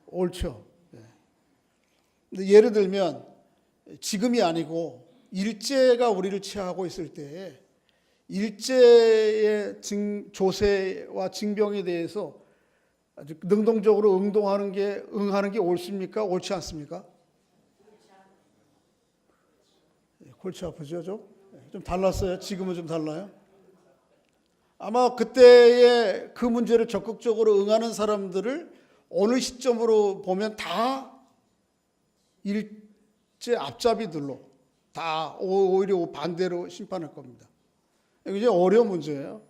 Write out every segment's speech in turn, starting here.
옳죠. 근데 예를 들면 지금이 아니고 일제가 우리를 취하고 있을 때 일제의 조세와 징병에 대해서 아주 능동적으로 응하는 게 옳습니까? 옳지 않습니까? 골치 아프죠, 좀 달랐어요. 지금은 좀 달라요. 아마 그때의 그 문제를 적극적으로 응하는 사람들을 어느 시점으로 보면 다 일제 앞잡이들로 다 오히려 반대로 심판할 겁니다. 이게 어려운 문제예요.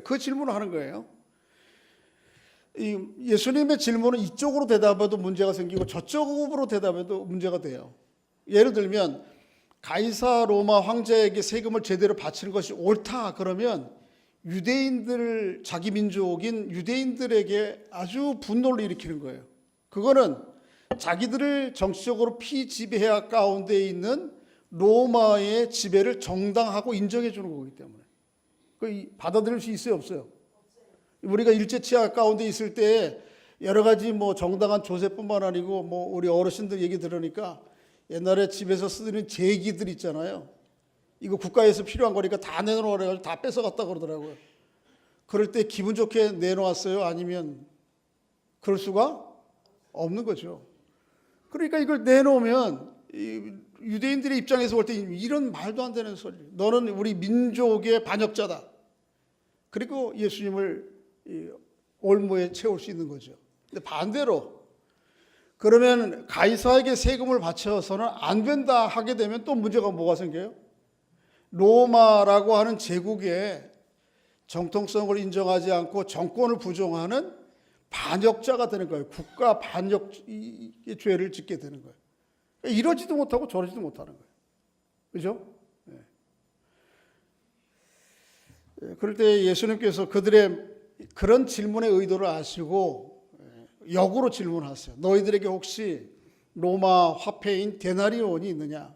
그 질문을 하는 거예요. 예수님의 질문은 이쪽으로 대답해도 문제가 생기고 저쪽으로 대답해도 문제가 돼요. 예를 들면 가이사 로마 황제에게 세금을 제대로 바치는 것이 옳다 그러면 유대인들, 자기 민족인 유대인들에게 아주 분노를 일으키는 거예요. 그거는 자기들을 정치적으로 피지배화 가운데 있는 로마의 지배를 정당하고 인정해 주는 거기 때문에 받아들일 수 있어요, 없어요? 우리가 일제 치하 가운데 있을 때 여러 가지 정당한 조세뿐만 아니고 우리 어르신들 얘기 들으니까 옛날에 집에서 쓰는 제기들 있잖아요. 이거 국가에서 필요한 거니까 다 내놓으라고 다 뺏어갔다 그러더라고요. 그럴 때 기분 좋게 내놓았어요? 아니면 그럴 수가 없는 거죠. 그러니까 이걸 내놓으면 유대인들의 입장에서 볼 때 이런 말도 안 되는 소리. 너는 우리 민족의 반역자다. 그리고 예수님을 올무에 채울 수 있는 거죠. 근데 반대로 그러면 가이사에게 세금을 바쳐서는 안 된다 하게 되면 또 문제가 뭐가 생겨요? 로마라고 하는 제국의 정통성을 인정하지 않고 정권을 부정하는 반역자가 되는 거예요. 국가 반역의 죄를 짓게 되는 거예요. 이러지도 못하고 저러지도 못하는 거예요. 그죠? 그럴 때 예수님께서 그들의 그런 질문의 의도를 아시고 역으로 질문하세요. 너희들에게 혹시 로마 화폐인 데나리온이 있느냐?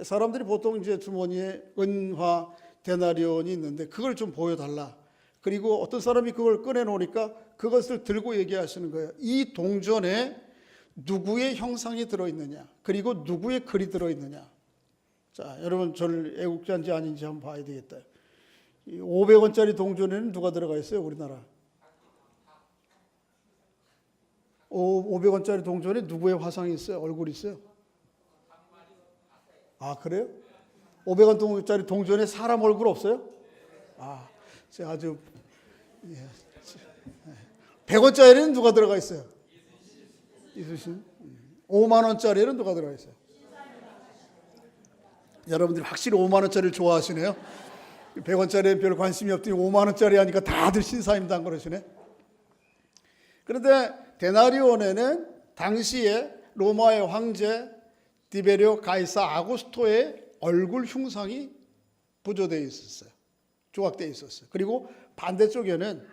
사람들이 보통 이제 주머니에 은화 데나리온이 있는데 그걸 좀 보여달라. 그리고 어떤 사람이 그걸 꺼내놓으니까 그것을 들고 얘기하시는 거예요. 이 동전에 누구의 형상이 들어있느냐? 그리고 누구의 글이 들어있느냐? 자, 여러분 저를 애국자인지 아닌지 한번 봐야 되겠다. 500원짜리 동전에는 누가 들어가 있어요? 우리나라. 500원짜리 동전에 누구의 화상이 있어요? 얼굴이 있어요? 아, 그래요? 500원짜리 동전에 사람 얼굴 없어요? 아, 제가 아주 100원짜리는 누가 들어가 있어요? 이수신. 5만원짜리는 누가 들어가 있어요? 여러분들이 확실히 5만원짜리를 좋아하시네요. 100원짜리에 별 관심이 없더니 5만원짜리 하니까 다들 신사임당 그러시네. 그런데 데나리온에는 당시에 로마의 황제 디베리오 가이사 아구스토의 얼굴 흉상이 부조되어 있었어요. 조각되어 있었어요. 그리고 반대쪽에는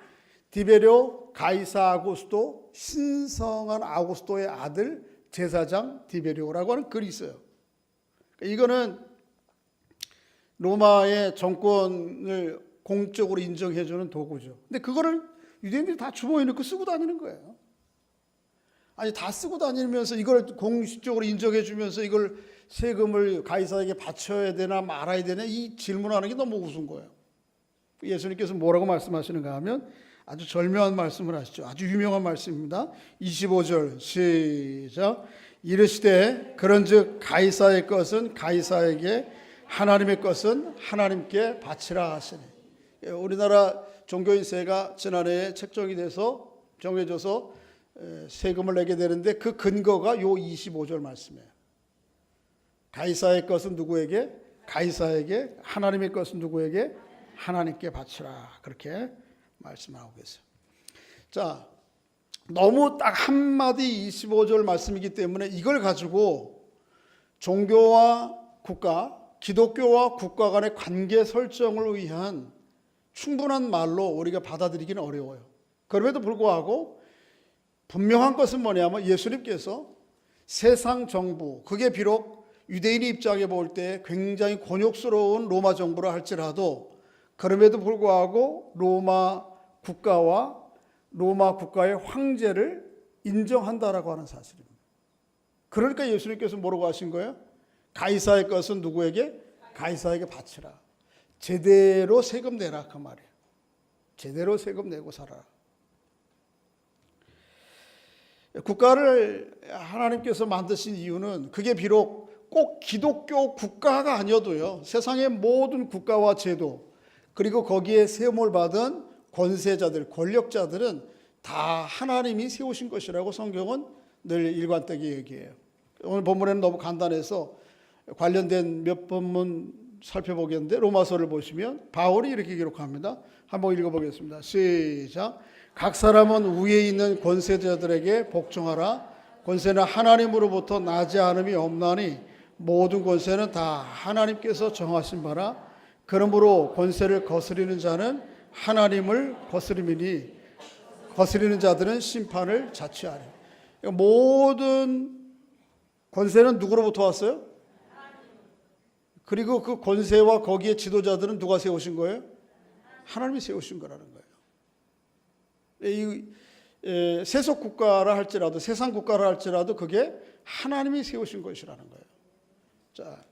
디베리오 가이사 아구스토, 신성한 아구스토의 아들 제사장 디베리오라고 하는 글이 있어요. 이거는 로마의 정권을 공적으로 인정해주는 도구죠. 근데 그거를 유대인들이 다 주머니에 넣고 쓰고 다니는 거예요. 아니 다 쓰고 다니면서 이걸 공식적으로 인정해주면서 이걸 세금을 가이사에게 바쳐야 되나 말아야 되나 이 질문하는 게 너무 우스운 거예요. 예수님께서 뭐라고 말씀하시는가 하면 아주 절묘한 말씀을 하시죠. 아주 유명한 말씀입니다. 25절 시작. 이르시되 그런즉 가이사의 것은 가이사에게 하나님의 것은 하나님께 바치라 하시니. 우리나라 종교인세가 지난해에 책정이 돼서 정해져서 세금을 내게 되는데 그 근거가 요 25절 말씀이에요. 가이사의 것은 누구에게? 가이사에게. 하나님의 것은 누구에게? 하나님께 바치라. 그렇게 말씀하고 계세요. 자, 너무 딱 한마디 25절 말씀이기 때문에 이걸 가지고 종교와 국가, 기독교와 국가 간의 관계 설정을 위한 충분한 말로 우리가 받아들이기는 어려워요. 그럼에도 불구하고 분명한 것은 뭐냐면 예수님께서 세상 정부, 그게 비록 유대인의 입장에 볼 때 굉장히 곤욕스러운 로마 정부라 할지라도 그럼에도 불구하고 로마 국가와 로마 국가의 황제를 인정한다라고 하는 사실입니다. 그러니까 예수님께서 뭐라고 하신 거예요? 가이사의 것은 누구에게? 가이사에게 바치라. 제대로 세금 내라 그 말이에요. 제대로 세금 내고 살아라. 국가를 하나님께서 만드신 이유는 그게 비록 꼭 기독교 국가가 아니어도요, 세상의 모든 국가와 제도, 그리고 거기에 세움을 받은 권세자들, 권력자들은 다 하나님이 세우신 것이라고 성경은 늘 일관되게 얘기해요. 오늘 본문에는 너무 간단해서 관련된 몇 본문 살펴보겠는데, 로마서를 보시면 바울이 이렇게 기록합니다. 한번 읽어보겠습니다. 시작. 각 사람은 위에 있는 권세자들에게 복종하라. 권세는 하나님으로부터 나지 않음이 없나니 모든 권세는 다 하나님께서 정하신 바라. 그러므로 권세를 거스리는 자는 하나님을 거스림이니 거스리는 자들은 심판을 자취하리. 모든 권세는 누구로부터 왔어요? 그리고 그 권세와 거기에 지도자들은 누가 세우신 거예요? 하나님이 세우신 거라는 거예요. 이 세속 국가라 할지라도, 세상 국가라 할지라도 그게 하나님이 세우신 것이라는 거예요. 자,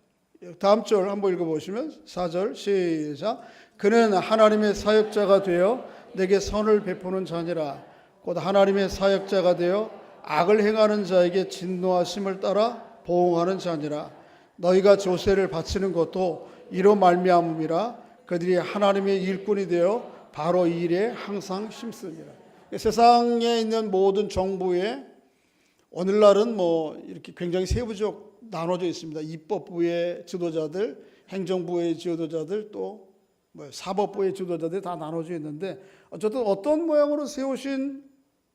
다음 절 한번 읽어보시면 4절 시작. 그는 하나님의 사역자가 되어 내게 선을 베푸는 자니라. 곧 하나님의 사역자가 되어 악을 행하는 자에게 진노하심을 따라 보응하는 자니라. 너희가 조세를 바치는 것도 이로 말미암음이라. 그들이 하나님의 일꾼이 되어 바로 이 일에 항상 힘쓰니라. 세상에 있는 모든 정부에 오늘날은 뭐 이렇게 굉장히 세부적 나눠져 있습니다. 입법부의 지도자들, 행정부의 지도자들, 또 뭐 사법부의 지도자들 다 나눠져 있는데, 어쨌든 어떤 모양으로 세우신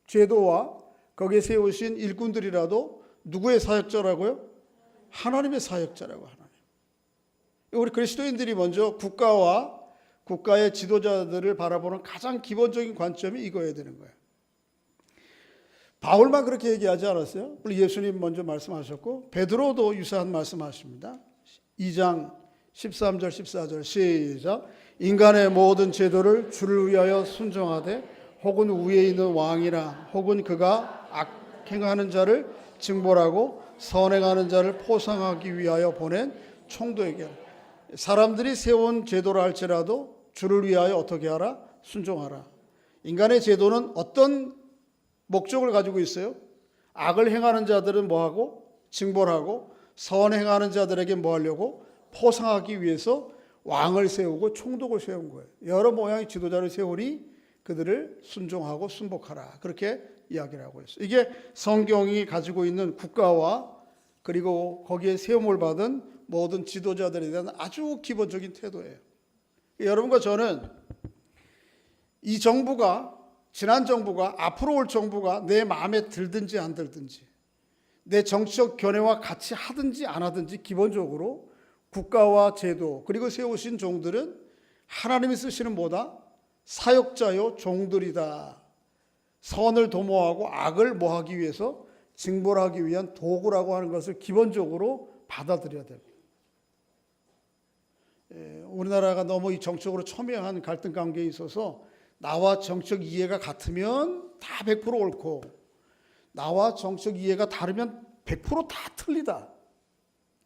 제도와 거기에 세우신 일꾼들이라도 누구의 사역자라고요? 하나님의 사역자라고. 하나님. 우리 그리스도인들이 먼저 국가와 국가의 지도자들을 바라보는 가장 기본적인 관점이 이거여야 되는 거예요. 바울만 그렇게 얘기하지 않았어요? 우리 예수님 먼저 말씀하셨고 베드로도 유사한 말씀하십니다. 2장 13절 14절 시작. 인간의 모든 제도를 주를 위하여 순종하되 혹은 위에 있는 왕이나 혹은 그가 악행하는 자를 징벌하고 선행하는 자를 포상하기 위하여 보낸 총독에게. 사람들이 세운 제도라 할지라도 주를 위하여 어떻게 하라? 순종하라. 인간의 제도는 어떤 목적을 가지고 있어요? 악을 행하는 자들은 뭐하고? 징벌하고, 선행하는 자들에게 뭐 하려고? 포상하기 위해서 왕을 세우고 총독을 세운 거예요. 여러 모양의 지도자를 세우니 그들을 순종하고 순복하라. 그렇게 이야기를 하고 있어요. 이게 성경이 가지고 있는 국가와 그리고 거기에 세움을 받은 모든 지도자들에 대한 아주 기본적인 태도예요. 여러분과 저는 이 정부가, 지난 정부가, 앞으로 올 정부가 내 마음에 들든지 안 들든지, 내 정치적 견해와 같이 하든지 안 하든지 기본적으로 국가와 제도 그리고 세우신 종들은 하나님이 쓰시는 뭐다? 사역자요 종들이다. 선을 도모하고 악을 뭐하기 위해서? 징벌하기 위한 도구라고 하는 것을 기본적으로 받아들여야 됩니다. 우리나라가 너무 이 정치적으로 첨예한 갈등 관계에 있어서 나와 정치적 이해가 같으면 다 100% 옳고 나와 정치적 이해가 다르면 100% 다 틀리다.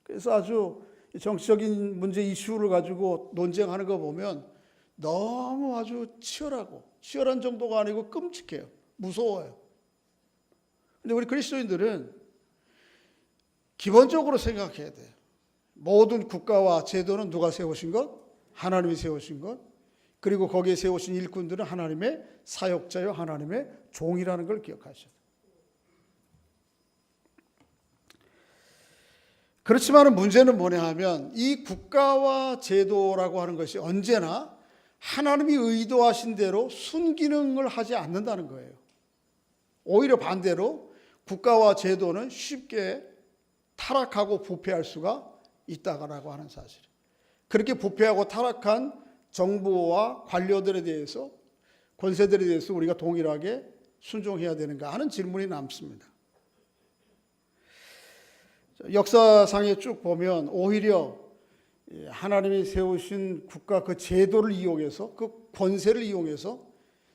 그래서 아주 정치적인 문제 이슈를 가지고 논쟁하는 거 보면 너무 아주 치열한 정도가 아니고 끔찍해요. 무서워요. 근데 우리 그리스도인들은 기본적으로 생각해야 돼요. 모든 국가와 제도는 누가 세우신 것? 하나님이 세우신 것. 그리고 거기에 세우신 일꾼들은 하나님의 사역자요 하나님의 종이라는 걸 기억하셔야 돼요. 그렇지만 문제는 뭐냐 하면 이 국가와 제도라고 하는 것이 언제나 하나님이 의도하신 대로 순기능을 하지 않는다는 거예요. 오히려 반대로 국가와 제도는 쉽게 타락하고 부패할 수가 있다라고 하는 사실. 그렇게 부패하고 타락한 정부와 관료들에 대해서, 권세들에 대해서 우리가 동일하게 순종해야 되는가 하는 질문이 남습니다. 역사상에 쭉 보면 오히려 하나님이 세우신 국가 그 제도를 이용해서, 그 권세를 이용해서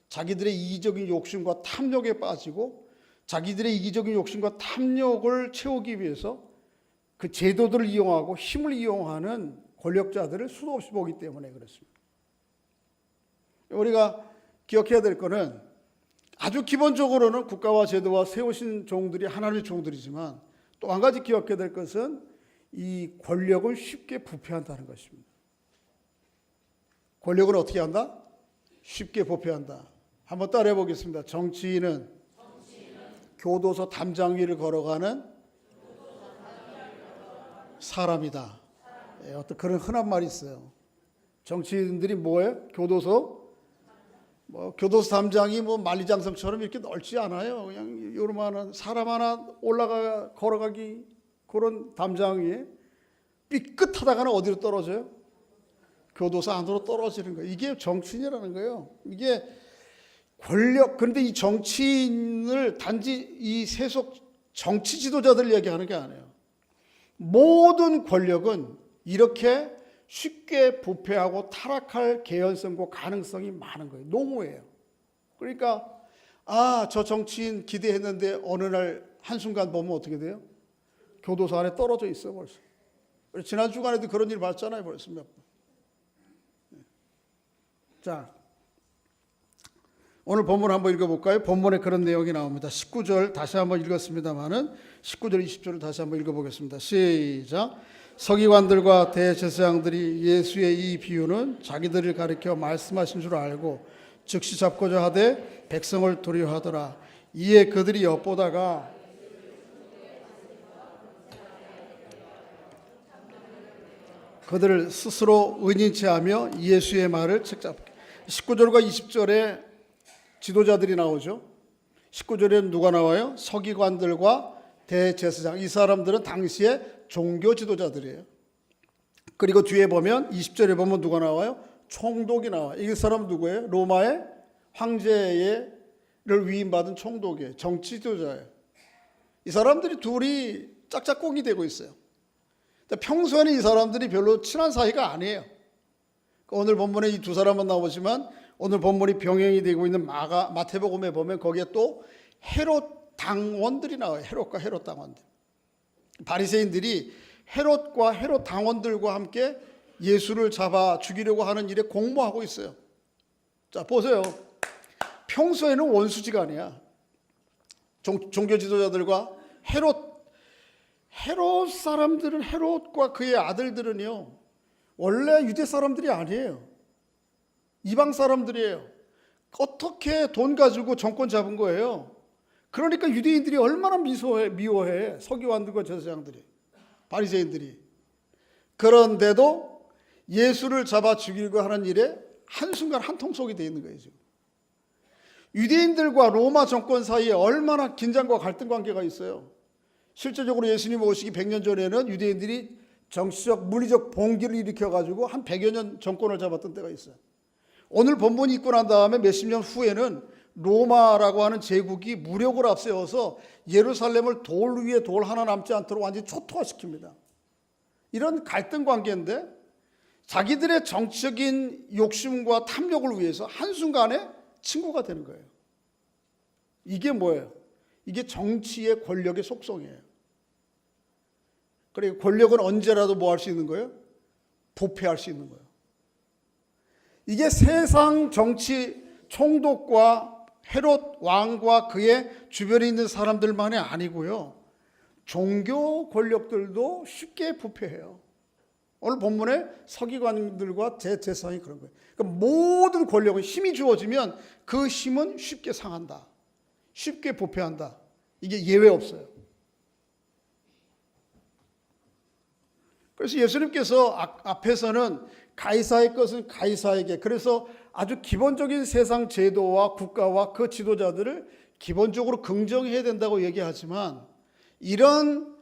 자기들의 이기적인 욕심과 탐욕에 빠지고 자기들의 이기적인 욕심과 탐욕을 채우기 위해서 그 제도들을 이용하고 힘을 이용하는 권력자들을 수도 없이 보기 때문에 그렇습니다. 우리가 기억해야 될 것은 아주 기본적으로는 국가와 제도와 세우신 종들이 하나님의 종들이지만 또 한 가지 기억해야 될 것은 이 권력은 쉽게 부패한다는 것입니다. 권력은 어떻게 한다? 쉽게 부패한다. 한번 따라해 보겠습니다. 정치인은 교도소 담장 위를 걸어가는 사람이다. 어떤 그런 흔한 말이 있어요. 정치인들이 뭐예요? 교도소 담장이 만리장성처럼 이렇게 넓지 않아요. 그냥 요만한 사람 하나 걸어가기 그런 담장 위에 삐끗하다가는 어디로 떨어져요? 교도소 안으로 떨어지는 거예요. 이게 정치인이라는 거예요. 이게 권력. 그런데 이 정치인을 단지 이 세속 정치 지도자들 얘기하는 게 아니에요. 모든 권력은 이렇게 쉽게 부패하고 타락할 개연성과 가능성이 많은 거예요. 농후예요. 그러니까 저 정치인 기대했는데 어느 날 한순간 보면 어떻게 돼요? 교도소 안에 떨어져 있어 벌써. 지난 주간에도 그런 일 봤잖아요. 벌써 몇 번. 자, 오늘 본문 한번 읽어볼까요? 본문에 그런 내용이 나옵니다. 19절 다시 한번 읽었습니다마는 19절 20절을 다시 한번 읽어보겠습니다. 시작. 서기관들과 대제사장들이 예수의 이 비유는 자기들을 가리켜 말씀하신 줄 알고 즉시 잡고자 하되 백성을 두려워하더라. 이에 그들이 엿보다가 그들을 스스로 은인치 하며 예수의 말을 책잡게. 19절과 20절에 지도자들이 나오죠. 19절에는 누가 나와요? 서기관들과 대제사장. 이 사람들은 당시에 종교 지도자들이에요. 그리고 뒤에 보면 20절에 보면 누가 나와요? 총독이 나와요. 이 사람 누구예요? 로마의 황제를 위임받은 총독이에요. 정치 지도자예요. 이 사람들이 둘이 짝짝꿍이 되고 있어요. 평소에는 이 사람들이 별로 친한 사이가 아니에요. 오늘 본문에 이 두 사람은 나오지만 오늘 본문이 병행이 되고 있는 마태복음에 보면 거기에 또 헤롯 당원들이 나와요. 헤롯과 헤롯 당원들. 바리새인들이 헤롯과 헤롯 당원들과 함께 예수를 잡아 죽이려고 하는 일에 공모하고 있어요. 자, 보세요. 평소에는 원수지간이야. 종교 지도자들과 헤롯 사람들은, 헤롯과 그의 아들들은요, 원래 유대 사람들이 아니에요. 이방 사람들이에요. 어떻게 돈 가지고 정권 잡은 거예요? 그러니까 유대인들이 얼마나 미워해. 서기관들과 제사장들이, 바리새인들이. 그런데도 예수를 잡아 죽이려고 하는 일에 한순간 한통속이 되어 있는 거예요. 지금. 유대인들과 로마 정권 사이에 얼마나 긴장과 갈등 관계가 있어요. 실제적으로 예수님 오시기 100년 전에는 유대인들이 정치적, 물리적 봉기를 일으켜가지고 한 100여 년 정권을 잡았던 때가 있어요. 오늘 본문이 있고 난 다음에 몇십 년 후에는 로마라고 하는 제국이 무력을 앞세워서 예루살렘을 돌 위에 돌 하나 남지 않도록 완전히 초토화시킵니다. 이런 갈등 관계인데 자기들의 정치적인 욕심과 탐욕을 위해서 한순간에 친구가 되는 거예요. 이게 뭐예요? 이게 정치의 권력의 속성이에요. 그리고 권력은 언제라도 뭐 할 수 있는 거예요? 부패할 수 있는 거예요. 이게 세상 정치 총독과 헤롯 왕과 그의 주변에 있는 사람들만이 아니고요. 종교 권력들도 쉽게 부패해요. 오늘 본문에 서기관들과 대제사장이 그런 거예요. 그러니까 모든 권력은 힘이 주어지면 그 힘은 쉽게 상한다. 쉽게 부패한다. 이게 예외 없어요. 그래서 예수님께서 앞에서는 가이사의 것은 가이사에게, 그래서 아주 기본적인 세상 제도와 국가와 그 지도자들을 기본적으로 긍정해야 된다고 얘기하지만 이런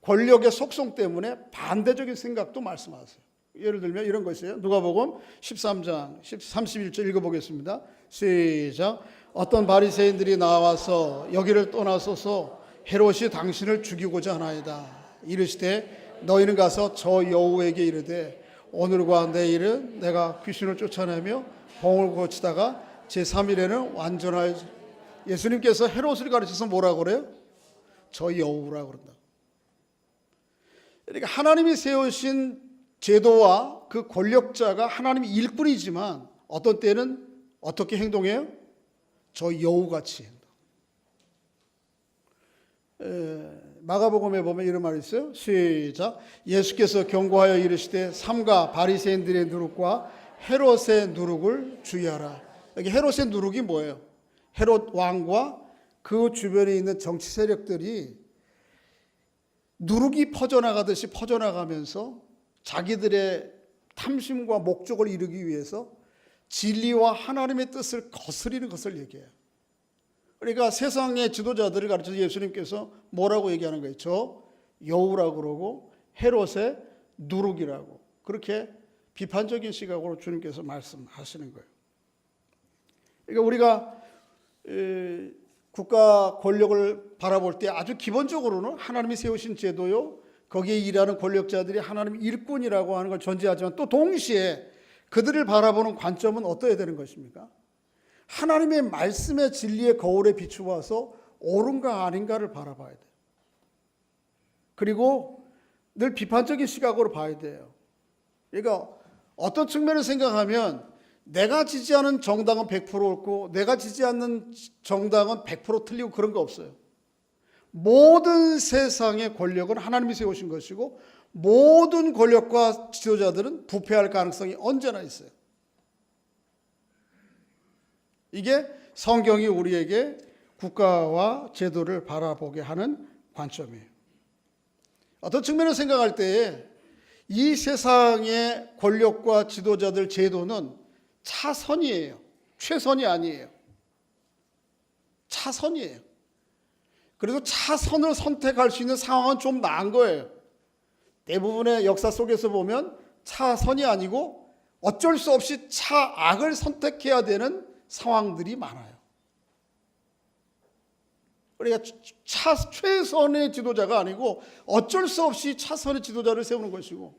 권력의 속성 때문에 반대적인 생각도 말씀하세요. 예를 들면 이런 거 있어요. 누가복음 13장 31절 읽어보겠습니다. 시작. 어떤 바리새인들이 나와서 여기를 떠나소서 헤롯이 당신을 죽이고자 하나이다. 이르시되 너희는 가서 저 여우에게 이르되 오늘과 내일은 내가 귀신을 쫓아내며 병을 고치다가 제3일에는 완전하여 예수님께서 헤롯을 가르쳐서 뭐라고 그래요? 저 여우라고 그런다. 그러니까 하나님이 세우신 제도와 그 권력자가 하나님의 일꾼이지만 어떤 때는 어떻게 행동해요? 저 여우같이 행동. 마가복음에 보면 이런 말이 있어요. 시작. 예수께서 경고하여 이르시되 삼가 바리새인들의 누룩과 헤롯의 누룩을 주의하라. 여기 헤롯의 누룩이 뭐예요? 헤롯 왕과 그 주변에 있는 정치 세력들이 누룩이 퍼져나가듯이 퍼져나가면서 자기들의 탐심과 목적을 이루기 위해서 진리와 하나님의 뜻을 거스리는 것을 얘기해요. 그러니까 세상의 지도자들을 가르쳐서 예수님께서 뭐라고 얘기하는 거예요? 저 여우라고 그러고 헤롯의 누룩이라고, 그렇게 비판적인 시각으로 주님께서 말씀하시는 거예요. 그러니까 우리가 국가 권력을 바라볼 때 아주 기본적으로는 하나님이 세우신 제도요, 거기에 일하는 권력자들이 하나님의 일꾼이라고 하는 걸 전제하지만 또 동시에 그들을 바라보는 관점은 어떠해야 되는 것입니까? 하나님의 말씀의 진리의 거울에 비추어서 옳은가 아닌가를 바라봐야 돼요. 그리고 늘 비판적인 시각으로 봐야 돼요. 그러니까 어떤 측면을 생각하면 내가 지지하는 정당은 100% 옳고 내가 지지하는 정당은 100% 틀리고 그런 거 없어요. 모든 세상의 권력은 하나님이 세우신 것이고 모든 권력과 지도자들은 부패할 가능성이 언제나 있어요. 이게 성경이 우리에게 국가와 제도를 바라보게 하는 관점이에요. 어떤 측면을 생각할 때에 이 세상의 권력과 지도자들 제도는 차선이에요. 최선이 아니에요. 차선이에요. 그래도 차선을 선택할 수 있는 상황은 좀 나은 거예요. 대부분의 역사 속에서 보면 차선이 아니고 어쩔 수 없이 차악을 선택해야 되는 상황들이 많아요. 그러니까 최선의 지도자가 아니고 어쩔 수 없이 차선의 지도자를 세우는 것이고,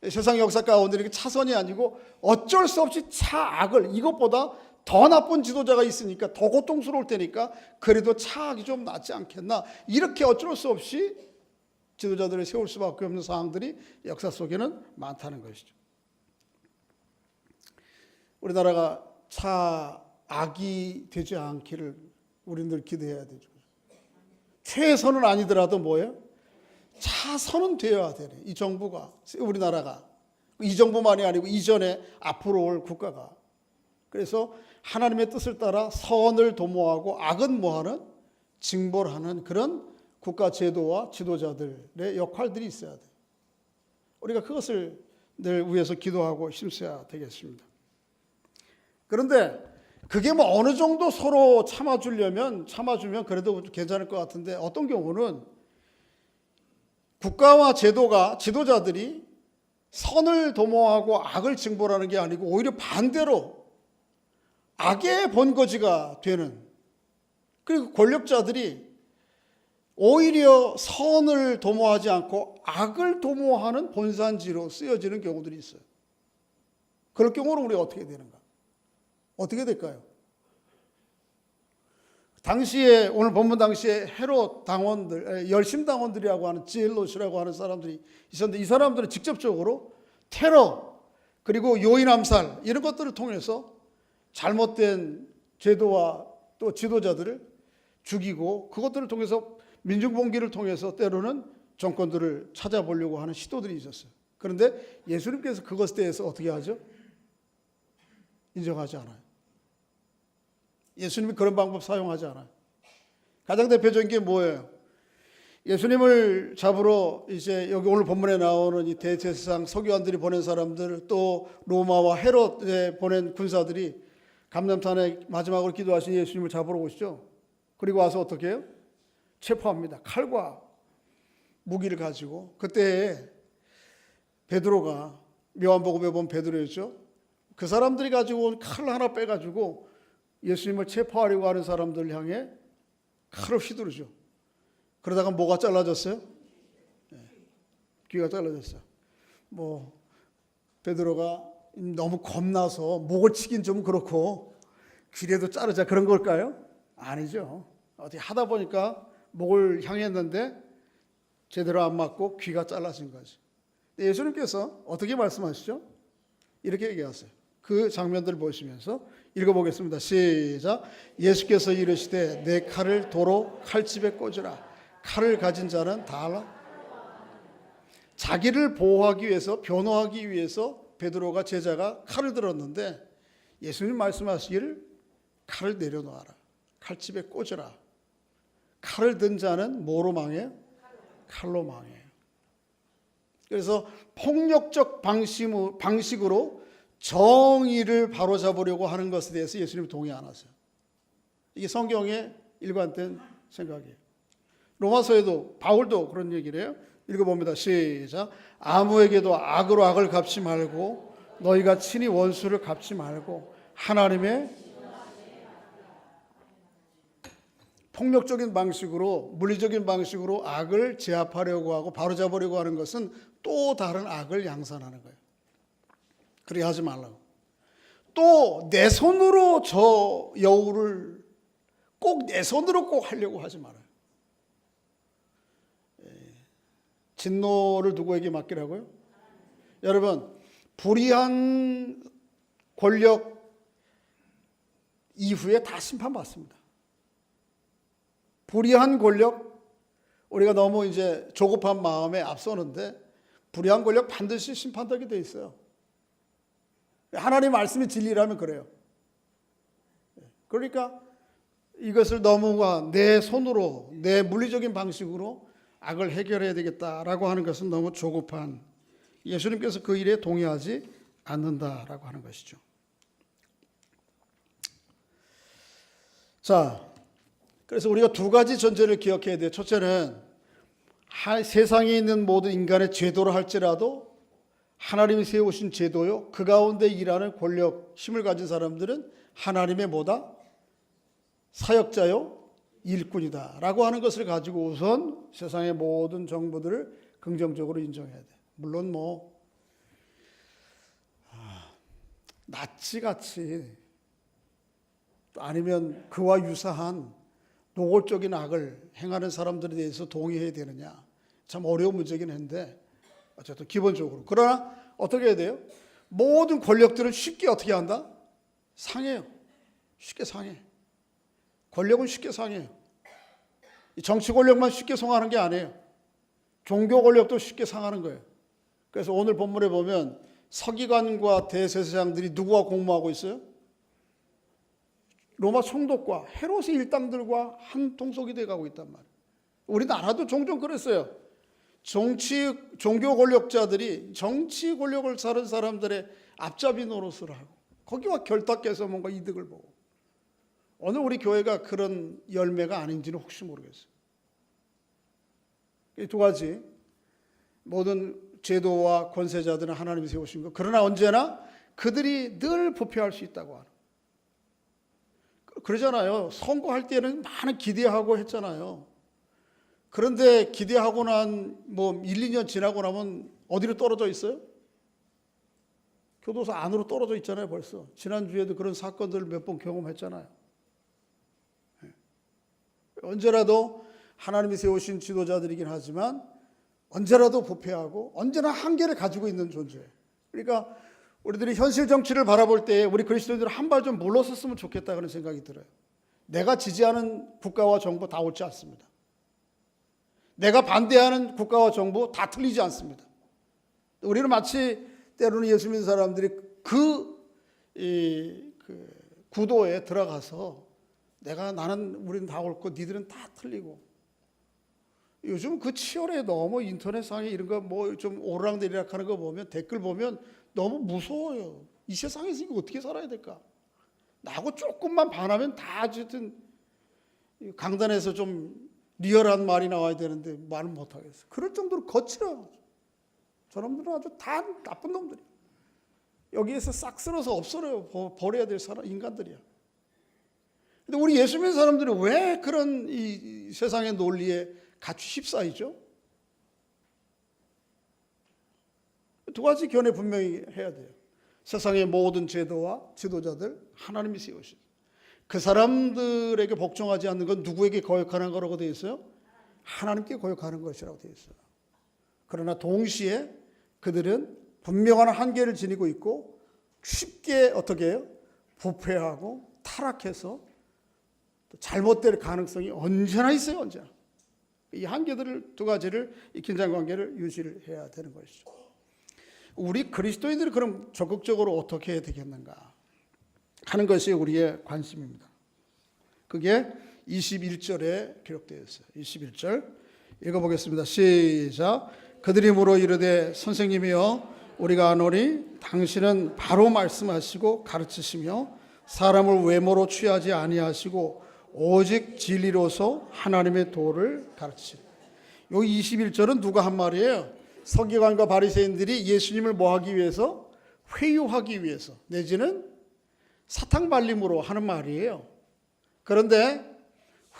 세상 역사 가운데 차선이 아니고 어쩔 수 없이 차악을, 이것보다 더 나쁜 지도자가 있으니까 더 고통스러울 테니까 그래도 차악이 좀 낫지 않겠나, 이렇게 어쩔 수 없이 지도자들을 세울 수밖에 없는 상황들이 역사 속에는 많다는 것이죠. 우리나라가 차악이 되지 않기를 우리는 기도해야 되죠. 최선은 아니더라도 뭐예요? 차선은 되어야 되네. 이 정부가, 우리나라가, 이 정부만이 아니고 이전에 앞으로 올 국가가. 그래서 하나님의 뜻을 따라 선을 도모하고 악은 뭐하는? 징벌하는 그런 국가 제도와 지도자들의 역할들이 있어야 돼요. 우리가 그것을 늘 위해서 기도하고 힘써야 되겠습니다. 그런데 그게 뭐 어느 정도 서로 참아주면 그래도 괜찮을 것 같은데, 어떤 경우는 국가와 제도가, 지도자들이 선을 도모하고 악을 징벌하는 게 아니고 오히려 반대로 악의 본거지가 되는, 그리고 권력자들이 오히려 선을 도모하지 않고 악을 도모하는 본산지로 쓰여지는 경우들이 있어요. 그럴 경우는 우리가 어떻게 되는가? 어떻게 될까요? 당시에, 오늘 본문 당시에 헤롯 당원들, 열심 당원들이라고 하는 지헬롯이라고 하는 사람들이 있었는데, 이 사람들은 직접적으로 테러 그리고 요인 암살 이런 것들을 통해서 잘못된 제도와 또 지도자들을 죽이고, 그것들을 통해서 민중봉기를 통해서 때로는 정권들을 찾아보려고 하는 시도들이 있었어요. 그런데 예수님께서 그것에 대해서 어떻게 하죠? 인정하지 않아요. 예수님이 그런 방법 사용하지 않아요. 가장 대표적인 게 뭐예요? 예수님을 잡으러 이제 여기 오늘 본문에 나오는 이 대제사장 서기관들이 보낸 사람들, 또 로마와 헤롯에 보낸 군사들이 감람산에 마지막으로 기도하신 예수님을 잡으러 오시죠. 그리고 와서 어떻게 해요? 체포합니다. 칼과 무기를 가지고. 그때 베드로가, 요한복음에 보면 베드로였죠. 그 사람들이 가지고 온 칼 하나 빼가지고 예수님을 체포하려고 하는 사람들을 향해 칼을 휘두르죠. 그러다가 뭐가 잘라졌어요? 귀가 잘라졌어요. 베드로가 너무 겁나서 목을 치긴 좀 그렇고 귀라도 자르자 그런 걸까요? 아니죠. 어떻게 하다 보니까 목을 향했는데 제대로 안 맞고 귀가 잘라진 거지. 예수님께서 어떻게 말씀하시죠? 이렇게 얘기하세요. 그 장면들을 보시면서 읽어보겠습니다. 시작. 예수께서 이르시되 내 칼을 도로 칼집에 꽂으라. 칼을 가진 자는 다 알라. 자기를 보호하기 위해서, 변호하기 위해서 베드로가, 제자가 칼을 들었는데 예수님 말씀하시기를 칼을 내려놓아라. 칼집에 꽂으라. 칼을 든 자는 뭐로 망해요? 칼로 망해요. 그래서 폭력적 방식으로 정의를 바로잡으려고 하는 것에 대해서 예수님이 동의 안 하세요. 이게 성경의 일관된 생각이에요. 로마서에도 바울도 그런 얘기를 해요. 읽어봅니다. 시작. 아무에게도 악으로 악을 갚지 말고 너희가 친히 원수를 갚지 말고 하나님의 폭력적인 방식으로, 물리적인 방식으로 악을 제압하려고 하고 바로잡으려고 하는 것은 또 다른 악을 양산하는 거예요. 그렇게 하지 말라고. 또 내 손으로 저 여우를 꼭 내 손으로 꼭 하려고 하지 말아요. 진노를 누구에게 맡기라고요? 여러분, 불의한 권력 이후에 다 심판받습니다. 불의한 권력, 우리가 너무 이제 조급한 마음에 앞서는데 불의한 권력 반드시 심판되게 돼 있어요. 하나님 말씀이 진리라면 그래요. 그러니까 이것을 너무 내 손으로, 내 물리적인 방식으로 악을 해결해야 되겠다라고 하는 것은 너무 조급한, 예수님께서 그 일에 동의하지 않는다라고 하는 것이죠. 자, 그래서 우리가 두 가지 전제를 기억해야 돼요. 첫째는 세상에 있는 모든 인간의 제도를 할지라도 하나님이 세우신 제도요, 그 가운데 일하는 권력, 힘을 가진 사람들은 하나님의 뭐다? 사역자요, 일꾼이다 라고 하는 것을 가지고 우선 세상의 모든 정부들을 긍정적으로 인정해야 돼. 물론 나치같이 아니면 그와 유사한 노골적인 악을 행하는 사람들에 대해서 동의해야 되느냐, 참 어려운 문제긴 한데 어쨌든 기본적으로. 그러나 어떻게 해야 돼요? 모든 권력들은 쉽게 어떻게 한다? 상해요. 쉽게 상해. 권력은 쉽게 상해요. 정치 권력만 쉽게 상하는 게 아니에요. 종교 권력도 쉽게 상하는 거예요. 그래서 오늘 본문에 보면 서기관과 대제사장들이 누구와 공모하고 있어요? 로마 총독과 헤롯의 일당들과 한 통속이 돼가고 있단 말이에요. 우리나라도 종종 그랬어요. 종교 권력자들이 정치 권력을 사는 사람들의 앞잡이 노릇을 하고 거기와 결탁해서 뭔가 이득을 보고, 오늘 우리 교회가 그런 열매가 아닌지는 혹시 모르겠어요. 이 두 가지, 모든 제도와 권세자들은 하나님이 세우신 것, 그러나 언제나 그들이 늘 부패할 수 있다고 하는. 그러잖아요. 선거할 때는 많은 기대하고 했잖아요. 그런데 기대하고 난 1, 2년 지나고 나면 어디로 떨어져 있어요? 교도소 안으로 떨어져 있잖아요, 벌써. 지난주에도 그런 사건들을 몇 번 경험했잖아요. 언제라도 하나님이 세우신 지도자들이긴 하지만 언제라도 부패하고 언제나 한계를 가지고 있는 존재예요. 그러니까 우리들이 현실 정치를 바라볼 때 우리 그리스도인들 한 발 좀 물러섰으면 좋겠다 그런 생각이 들어요. 내가 지지하는 국가와 정부 다 옳지 않습니다. 내가 반대하는 국가와 정부 다 틀리지 않습니다. 우리는 마치 때로는 예수 믿는 사람들이 그 구도에 들어가서 우리는 다 옳고 니들은 다 틀리고, 요즘 그 치열해. 너무 인터넷상에 이런 거 좀 오르락내리락 하는 거 보면, 댓글 보면 너무 무서워요. 이 세상에서 이거 어떻게 살아야 될까? 나하고 조금만 반하면 다 어쨌든 강단에서 좀 리얼한 말이 나와야 되는데 말을 못하겠어. 그럴 정도로 거칠어. 저놈들은 아주 다 나쁜 놈들이야. 여기에서 싹 쓸어서 없어요. 버려야 될 인간들이야. 근데 우리 예수 믿는 사람들은 왜 그런 이 세상의 논리에 같이 휩싸이죠? 두 가지 견해 분명히 해야 돼요. 세상의 모든 제도와 지도자들 하나님이 세우신, 그 사람들에게 복종하지 않는 건 누구에게 거역하는 거라고 되어 있어요? 하나님께 거역하는 것이라고 되어 있어요. 그러나 동시에 그들은 분명한 한계를 지니고 있고 쉽게 어떻게 해요? 부패하고 타락해서 잘못될 가능성이 언제나 있어요. 언제나. 이 한계들을 두 가지를 이 긴장관계를 유지를 해야 되는 것이죠. 우리 그리스도인들이 그럼 적극적으로 어떻게 해야 되겠는가 하는 것이 우리의 관심입니다. 그게 21절에 기록되어 있어요. 21절 읽어보겠습니다. 시작. 그들이 물어 이르되 선생님이여 우리가 아노니 당신은 바로 말씀하시고 가르치시며 사람을 외모로 취하지 아니하시고 오직 진리로서 하나님의 도를 가르치시고. 여기 21절은 누가 한 말이에요? 서기관과 바리새인들이 예수님을 뭐하기 위해서? 회유하기 위해서 내지는 사탕발림으로 하는 말이에요. 그런데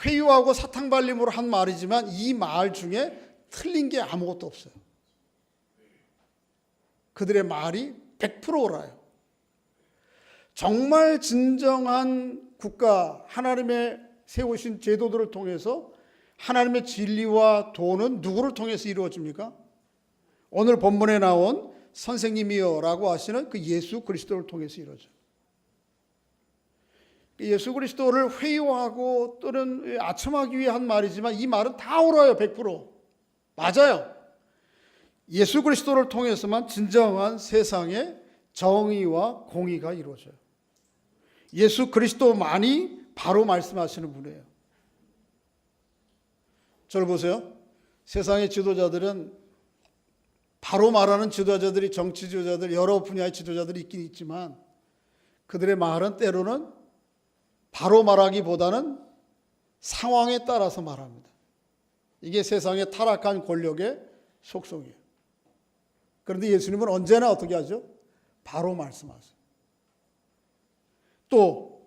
회유하고 사탕발림으로 한 말이지만 이 말 중에 틀린 게 아무것도 없어요. 그들의 말이 100% 옳아요. 정말 진정한 국가, 하나님의 세우신 제도들을 통해서 하나님의 진리와 도는 누구를 통해서 이루어집니까? 오늘 본문에 나온 선생님이여 라고 하시는 그 예수 그리스도를 통해서 이루어져요. 예수 그리스도를 회유하고 또는 아첨하기 위해 한 말이지만 이 말은 다 옳아요. 100%. 맞아요. 예수 그리스도를 통해서만 진정한 세상의 정의와 공의가 이루어져요. 예수 그리스도만이 바로 말씀하시는 분이에요. 저를 보세요. 세상의 지도자들은 바로 말하는 지도자들이 정치 지도자들 여러 분야의 지도자들이 있긴 있지만 그들의 말은 때로는 바로 말하기보다는 상황에 따라서 말합니다. 이게 세상의 타락한 권력의 속성이에요. 그런데 예수님은 언제나 어떻게 하죠? 바로 말씀하세요. 또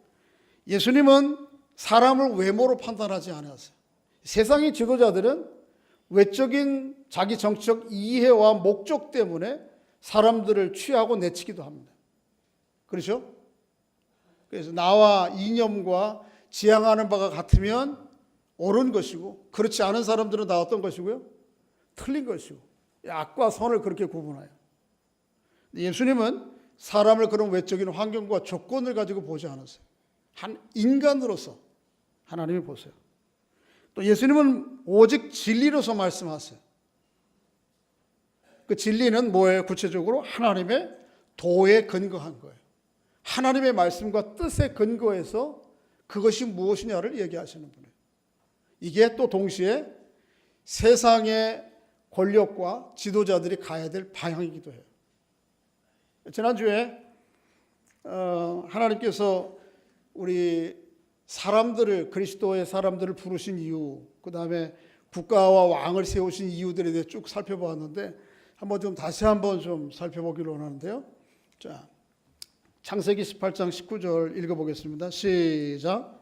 예수님은 사람을 외모로 판단하지 않으세요. 세상의 지도자들은 외적인 자기 정치적 이해와 목적 때문에 사람들을 취하고 내치기도 합니다. 그렇죠? 그래서 나와 이념과 지향하는 바가 같으면 옳은 것이고 그렇지 않은 사람들은 다 어떤 것이고요? 틀린 것이고 악과 선을 그렇게 구분해요. 예수님은 사람을 그런 외적인 환경과 조건을 가지고 보지 않았어요. 한 인간으로서 하나님이 보세요. 또 예수님은 오직 진리로서 말씀하세요. 그 진리는 뭐예요? 구체적으로 하나님의 도에 근거한 거예요. 하나님의 말씀과 뜻에 근거해서 그것이 무엇이냐를 얘기하시는 분이에요. 이게 또 동시에 세상의 권력과 지도자들이 가야 될 방향이기도 해요. 지난주에 하나님께서 우리 사람들을 그리스도의 사람들을 부르신 이유, 그 다음에 국가와 왕을 세우신 이유들에 대해 쭉 살펴보았는데 다시 한번 좀 살펴보기를 원하는데요. 자, 창세기 18장 19절 읽어보겠습니다. 시작.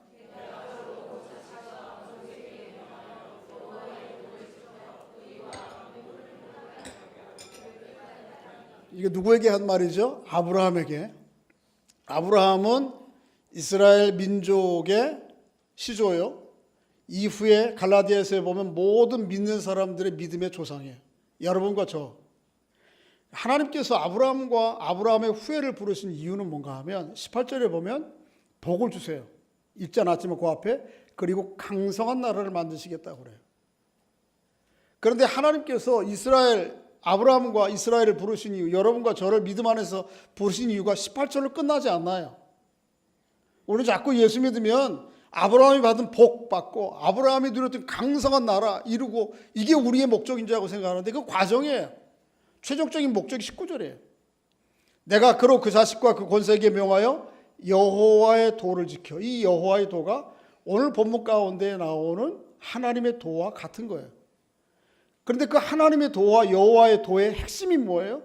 이게 누구에게 한 말이죠? 아브라함에게. 아브라함은 이스라엘 민족의 시조요. 이후에 갈라디아서에 보면 모든 믿는 사람들의 믿음의 조상이에요. 여러분과 저. 하나님께서 아브라함과 아브라함의 후예를 부르신 이유는 뭔가 하면 18절에 보면 복을 주세요. 읽지 않았지만 그 앞에 그리고 강성한 나라를 만드시겠다고 그래요. 그런데 하나님께서 아브라함과 이스라엘을 부르신 이유, 여러분과 저를 믿음 안에서 부르신 이유가 18절로 끝나지 않나요? 우리는 자꾸 예수 믿으면 아브라함이 받은 복 받고 아브라함이 누렸던 강성한 나라 이루고 이게 우리의 목적인 줄 알고 생각하는데 그 과정이에요. 최종적인 목적이 19절이에요. 내가 그로 그 자식과 그 권세에게 명하여 여호와의 도를 지켜. 이 여호와의 도가 오늘 본문 가운데 나오는 하나님의 도와 같은 거예요. 그런데 그 하나님의 도와 여호와의 도의 핵심이 뭐예요?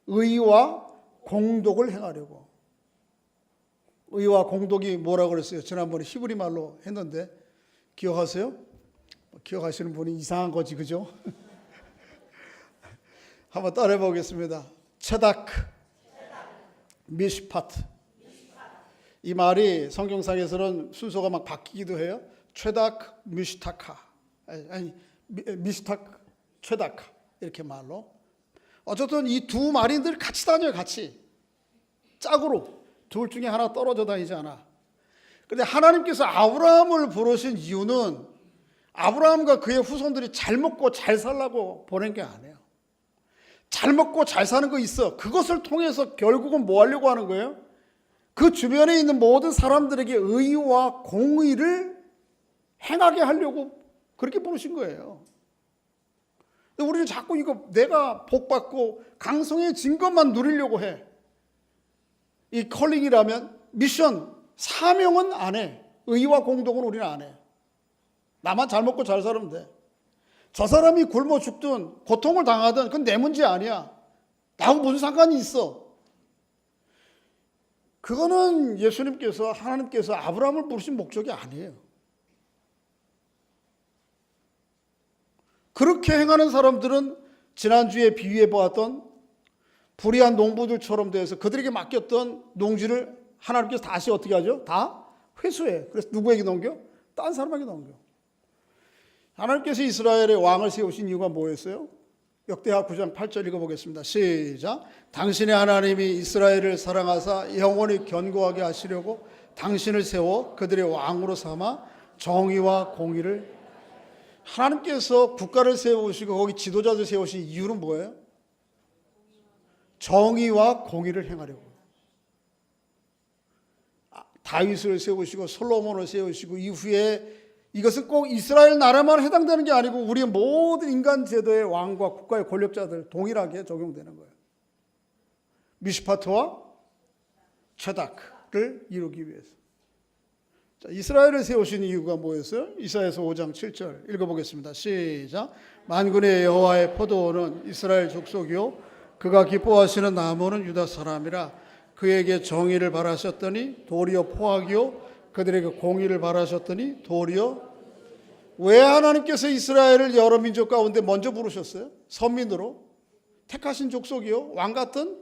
의와 공독을 행하려고. 의와 공독이 뭐라고 그랬어요? 지난번에 히브리 말로 했는데 기억하세요? 기억하시는 분이 이상한 거지, 그죠? 한번 따라해 보겠습니다. 체다크, 미시파트. 이 말이 성경상에서는 순서가 막 바뀌기도 해요. 최닥 미스타카, 아니 미스탁 최닥카 이렇게 말로. 어쨌든 이 두 말이 늘 같이 다녀요. 같이 짝으로 둘 중에 하나 떨어져 다니지 않아. 그런데 하나님께서 아브라함을 부르신 이유는 아브라함과 그의 후손들이 잘 먹고 잘 살라고 보낸 게 아니에요. 잘 먹고 잘 사는 거 있어. 그것을 통해서 결국은 뭐 하려고 하는 거예요? 그 주변에 있는 모든 사람들에게 의와 공의를 행하게 하려고 그렇게 부르신 거예요. 우리는 자꾸 이거 내가 복받고 강성해진 것만 누리려고 해. 이 컬링이라면 미션, 사명은 안 해. 의와 공덕은 우리는 안 해. 나만 잘 먹고 잘 살면 돼. 저 사람이 굶어 죽든 고통을 당하든 그건 내 문제 아니야. 나하고 무슨 상관이 있어. 그거는 예수님께서 하나님께서 아브라함을 부르신 목적이 아니에요. 그렇게 행하는 사람들은 지난주에 비유해 보았던 불의한 농부들처럼 돼서 그들에게 맡겼던 농지를 하나님께서 다시 어떻게 하죠? 다 회수해. 그래서 누구에게 넘겨? 딴 사람에게 넘겨. 하나님께서 이스라엘의 왕을 세우신 이유가 뭐였어요? 역대하 9장 8절 읽어보겠습니다. 시작. 당신의 하나님이 이스라엘을 사랑하사 영원히 견고하게 하시려고 당신을 세워 그들의 왕으로 삼아 정의와 공의를. 하나님께서 국가를 세우시고 거기 지도자들 세우신 이유는 뭐예요? 정의와 공의를 행하려고. 다윗을 세우시고 솔로몬을 세우시고 이후에 이것은 꼭 이스라엘 나라만 해당되는 게 아니고 우리의 모든 인간 제도의 왕과 국가의 권력자들 동일하게 적용되는 거예요. 미시파트와 최닥을 이루기 위해서. 자, 이스라엘을 세우신 이유가 뭐였어요? 이사야서 5장 7절 읽어보겠습니다. 시작. 만군의 여호와의 포도원은 이스라엘 족속이요 그가 기뻐하시는 나무는 유다 사람이라. 그에게 정의를 바라셨더니 도리어 포악이요 그들에게 공의를 바라셨더니 도리어. 왜 하나님께서 이스라엘을 여러 민족 가운데 먼저 부르셨어요? 선민으로 택하신 족속이요 왕 같은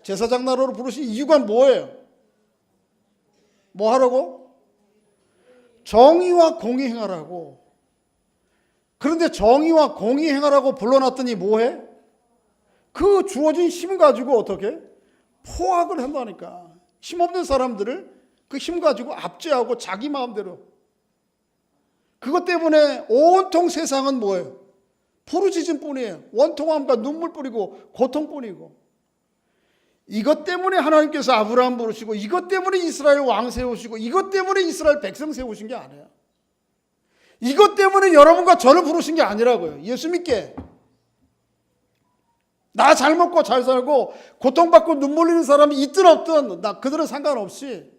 제사장 나라로 부르신 이유가 뭐예요? 뭐 하라고? 정의와 공의 행하라고. 그런데 정의와 공의 행하라고 불러놨더니 뭐해? 그 주어진 힘 가지고 어떻게? 포악을 한다니까. 힘없는 사람들을 그 힘 가지고 압제하고 자기 마음대로. 그것 때문에 온통 세상은 뭐예요? 부르짖음뿐이에요. 원통함과 눈물 뿌리고 고통뿐이고. 이것 때문에 하나님께서 아브라함 부르시고 이것 때문에 이스라엘 왕 세우시고 이것 때문에 이스라엘 백성 세우신 게 아니에요. 이것 때문에 여러분과 저를 부르신 게 아니라고요. 예수 믿게. 나 잘 먹고 잘 살고 고통받고 눈물 흘리는 사람이 있든 없든 나 그들은 상관없이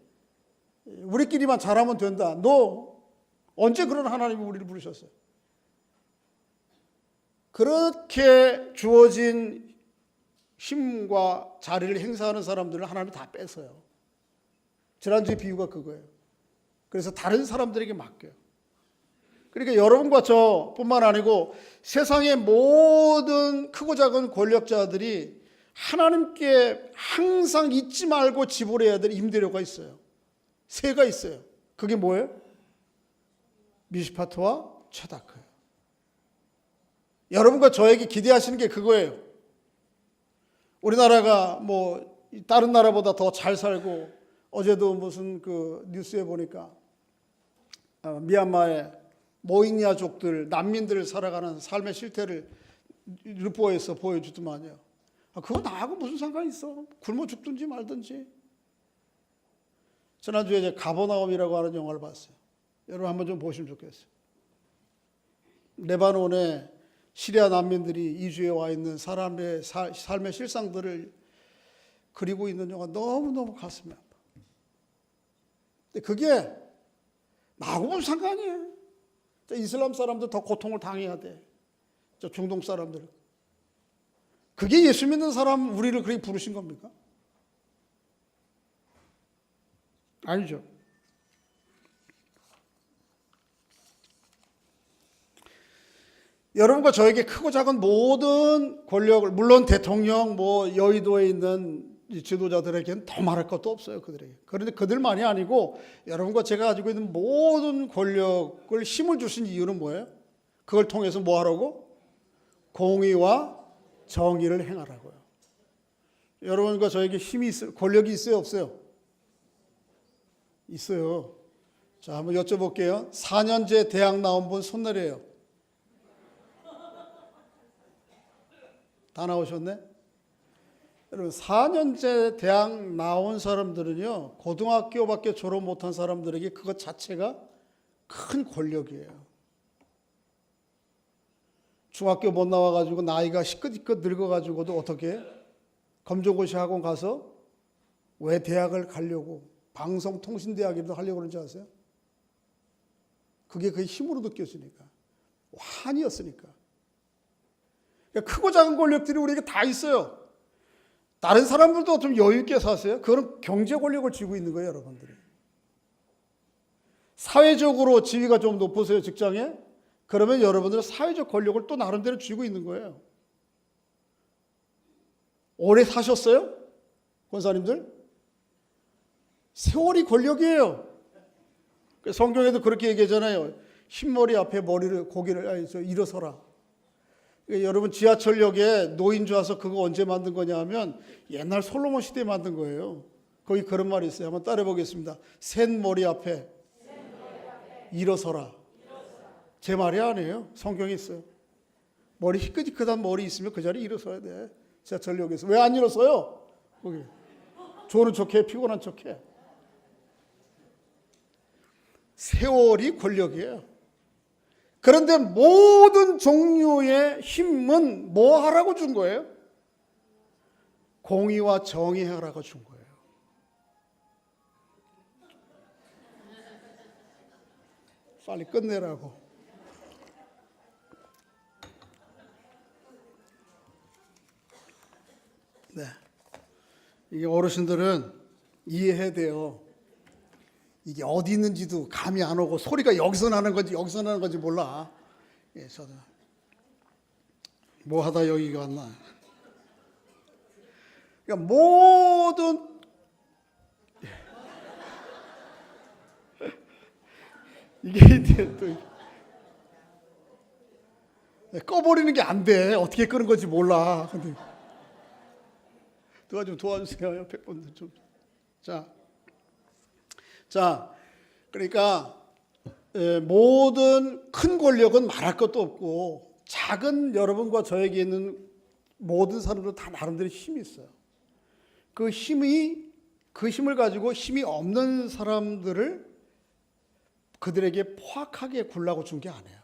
우리끼리만 잘하면 된다. 너 언제 그런 하나님이 우리를 부르셨어요? 그렇게 주어진 힘과 자리를 행사하는 사람들을 하나님이 다 뺏어요. 지난주의 비유가 그거예요. 그래서 다른 사람들에게 맡겨요. 그러니까 여러분과 저뿐만 아니고 세상의 모든 크고 작은 권력자들이 하나님께 항상 잊지 말고 지불해야 될 임대료가 있어요. 세가 있어요. 그게 뭐예요? 미시파트와 최다크예요. 여러분과 저에게 기대하시는 게 그거예요. 우리나라가 뭐 다른 나라보다 더 잘 살고, 어제도 무슨 그 뉴스에 보니까 미얀마의 모잉야족들, 난민들 살아가는 삶의 실태를 르포에서 보여주더만요. 그거 나하고 무슨 상관이 있어? 굶어 죽든지 말든지. 지난주에 이제 가버나움이라고 하는 영화를 봤어요. 여러분 한번 좀 보시면 좋겠어요. 레바논에 시리아 난민들이 이주해 와 있는 사람의 삶의 실상들을 그리고 있는 영화, 너무너무 가슴이 아파. 근데 그게 나하고 무슨 상관이에요? 이슬람 사람들 더 고통을 당해야 돼. 저 중동 사람들은. 그게 예수 믿는 사람 우리를 그렇게 부르신 겁니까? 아니죠. 여러분과 저에게 크고 작은 모든 권력을, 물론 대통령, 뭐 여의도에 있는 이 지도자들에게는 더 말할 것도 없어요. 그들에게. 그런데 그들만이 아니고 여러분과 제가 가지고 있는 모든 권력을 힘을 주신 이유는 뭐예요? 그걸 통해서 뭐 하라고? 공의와 정의를 행하라고요. 여러분과 저에게 힘이 있어요? 권력이 있어요? 없어요? 있어요. 자, 한번 여쭤볼게요. 4년제 대학 나온 분 손 내려요. 다 나오셨네? 여러분 4년제 대학 나온 사람들은요, 고등학교밖에 졸업 못한 사람들에게 그것 자체가 큰 권력이에요. 중학교 못 나와가지고 나이가 시끗시끗 늙어가지고도 어떻게 검정고시 학원 가서 왜 대학을 가려고 방송통신대학이라도 하려고 그러는지 아세요? 그게 그 힘으로 느껴지니까. 환이었으니까. 그러니까 크고 작은 권력들이 우리에게 다 있어요. 다른 사람들도 좀 여유 있게 사세요. 그건 경제 권력을 쥐고 있는 거예요, 여러분들이. 사회적으로 지위가 좀 높으세요, 직장에? 그러면 여러분들은 사회적 권력을 또 나름대로 쥐고 있는 거예요. 오래 사셨어요? 권사님들? 세월이 권력이에요. 성경에도 그렇게 얘기하잖아요. 흰머리 앞에 고개를 일어서라. 여러분 지하철역에 노인주 와서 그거 언제 만든 거냐 하면 옛날 솔로몬 시대에 만든 거예요. 거기 그런 말이 있어요. 한번 따라 보겠습니다. 센 머리 앞에 일어서라. 제 말이 아니에요. 성경에 있어요. 머리 희끗희끗한 머리 있으면 그 자리에 일어서야 돼. 지하철역에서. 왜 안 일어서요? 거기. 좋은 척해, 피곤한 척해. 세월이 권력이에요. 그런데 모든 종류의 힘은 뭐 하라고 준 거예요? 공의와 정의하라고 준 거예요. 빨리 끝내라고. 네. 이게 어르신들은 이해해야 돼요. 이게 어디 있는지도 감이 안 오고 소리가 여기서 나는 건지 여기서 나는 건지 몰라. 예, 저도 뭐 하다 여기가 왔나. 그러니까 모든 이게 이제 또 꺼버리는 게 안 돼. 어떻게 끄는 건지 몰라. 근데 누가 좀 도와주세요. 옆에 분들 좀. 자, 그러니까 모든 큰 권력은 말할 것도 없고 작은 여러분과 저에게 있는 모든 사람들 다 나름대로 힘이 있어요. 그 힘을 가지고 힘이 없는 사람들을 그들에게 포악하게 굴라고 준 게 아니에요.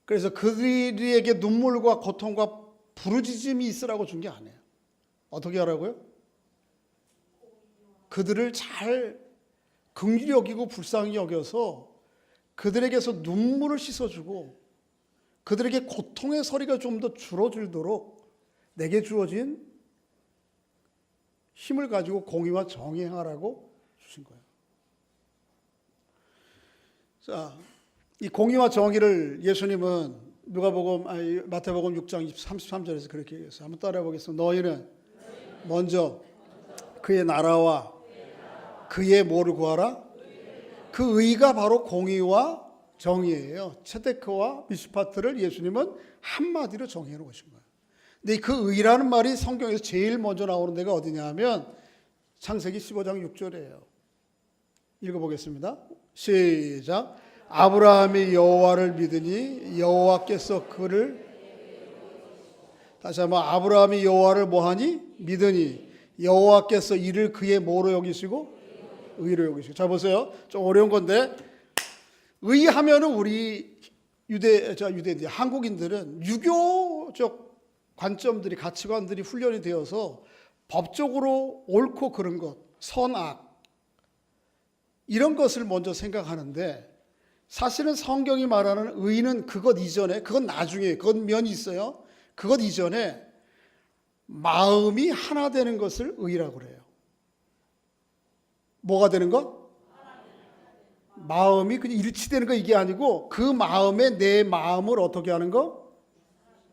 그래서 그들에게 눈물과 고통과 부르짖음이 있으라고 준 게 아니에요. 어떻게 하라고요? 그들을 잘 긍휼히 여기고 불쌍히 여겨서 그들에게서 눈물을 씻어주고 그들에게 고통의 소리가 좀 더 줄어들도록 내게 주어진 힘을 가지고 공의와 정의하라고 주신 거예요. 자, 이 공의와 정의를 예수님은 마태복음 6장 33절에서 그렇게 얘기했어요. 한번 따라해 보겠습니다. 너희는 먼저 그의 나라와 그의 뭐를 구하라? 그 의가 바로 공의와 정의예요. 체데크와 미스파트를 예수님은 한마디로 정의해 놓으신 거예요. 근데 그 의라는 말이 성경에서 제일 먼저 나오는 데가 어디냐 하면 창세기 15장 6절이에요. 읽어보겠습니다. 시작. 아브라함이 여호와를 믿으니 여호와께서 그를 다시 한번 아브라함이 여호와를 뭐하니? 믿으니 여호와께서 이를 그의 뭐로 여기시고? 의로 여기시고. 자 보세요. 좀 어려운 건데 의하면은 우리 한국인들은 유교적 관점들이 가치관들이 훈련이 되어서 법적으로 옳고 그른 것, 선악 이런 것을 먼저 생각하는데 사실은 성경이 말하는 의는 그것 이전에, 그건 나중에, 그건 면이 있어요. 그것 이전에 마음이 하나 되는 것을 의라고 그래요. 뭐가 되는 것? 마음이 그냥 일치되는 거 이게 아니고 그 마음에 내 마음을 어떻게 하는 것?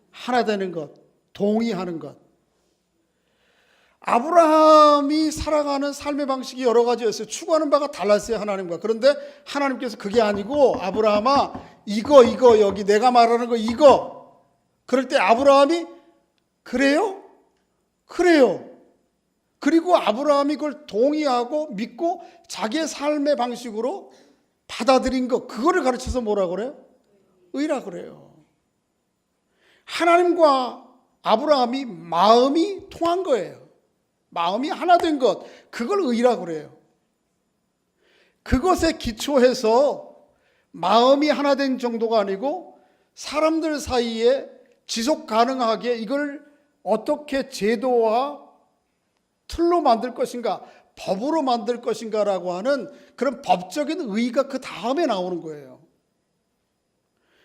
하나 되는 것, 동의하는 것. 아브라함이 살아가는 삶의 방식이 여러 가지였어요. 추구하는 바가 달랐어요, 하나님과. 그런데 하나님께서 그게 아니고, 아브라함아, 이거 여기 내가 말하는 거 이거. 그럴 때 아브라함이 그래요? 그래요. 그리고 아브라함이 그걸 동의하고 믿고 자기의 삶의 방식으로 받아들인 것, 그거를 가르쳐서 뭐라 그래요? 의라 그래요. 하나님과 아브라함이 마음이 통한 거예요. 마음이 하나 된 것, 그걸 의라 그래요. 그것에 기초해서 마음이 하나 된 정도가 아니고 사람들 사이에 지속 가능하게 이걸 어떻게 제도와 틀로 만들 것인가, 법으로 만들 것인가라고 하는 그런 법적인 의의가 그 다음에 나오는 거예요.